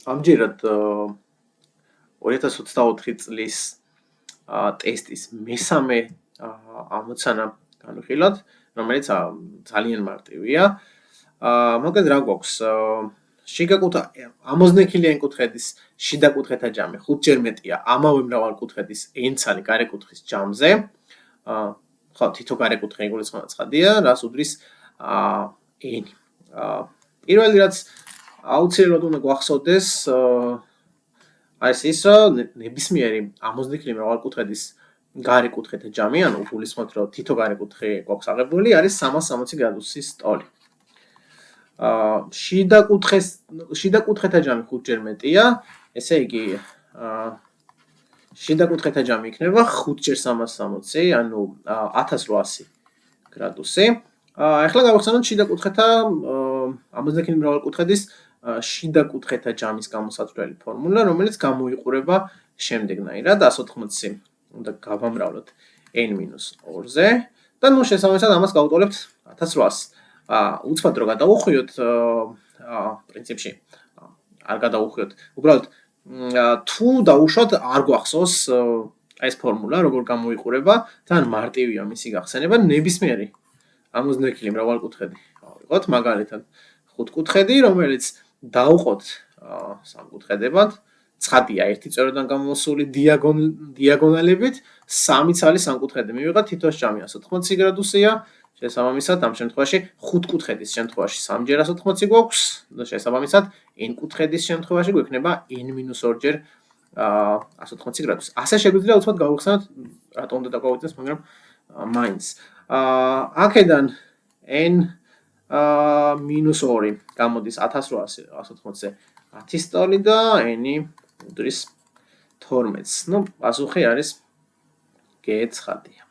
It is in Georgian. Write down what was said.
ამჯერად 2024 წლის ტესტის მესამე ამოცანა განვიხილოთ, რომელიც ძალიან მარტივია. მოკლედ რა გვაქვს? ამოზნექილიანი კუთხედის შიდა კუთხედთა ჯამი 5-ჯერ მეტია ამავე მრავალკუთხედის n-ცალი გარე კუთხის ჯამზე. ხო, თითო გარე კუთხე იგულისხმება ცხადია, რას უდრის n. პირველი რაც აუცილებლად უნდა გვახსოვდეს, არის ის, რომ ნებისმიერი ამოზნექილი მრავალკუთხედის გარე კუთხედთა ჯამი, ანუ გულისხმობთ, რომ თითო გარე კუთხე გვაქვს აღებული, არის 360 გრადუსის ტოლი. შიდა კუთხედთა ჯამი 5-ჯერ მეტია, ესე იგი შიდა კუთხედთა ჯამი იქნება 5-ჯერ 360, ანუ 1800 გრადუსი. ახლა გავახსენოთ შიდა კუთხედთა ამოზნექილი მრავალკუთხედის შიდა კუთხედთა ჯამის გამოსაცვლელი ფორმულა, რომელიც გამოიყურება შემდეგნაირად 180 უნდა გავამრავლოთ n-2-ზე და შესაბამისად ამას გავუტოლებთ 1800. უცბად რო გადავუხვიოთ, პრინციპში არ გადავუხვიოთ. უბრალოდ თუ დავუშვათ არ გვახსოვს ეს ფორმულა როგორ გამოიყურება, თან მარტივია მისი გახსენება, ნებისმიერი ამოზნექილი მრავალკუთხედი ავიღოთ, მაგალითად 5 კუთხედი, რომელიც დავუყოთ სამკუთხედებად, ცხადია ერთი წვეროდან გამოსული დიაგონალებით 3 ცალი სამკუთხედი მივიღოთ, თითოს ჯამი 180 გრადუსია, შესაბამისად ამ შემთხვევაში 5 კუთხედის შემთხვევაში 3-ჯერ 180 გვაქვს და შესაბამისად n კუთხედის შემთხვევაში გვექნება n-2-ჯერ 180 გრადუსი. ასე შეგვიძლია უცბად გავიხსენოთ, რატომ უნდა დაგვაუწყდეს, მაგრამ მაინც. აქედან n-2 გამოდის 1800-ზე 10 ტოლი და n უდრის 12-ს. პასუხი არის G ცხადია.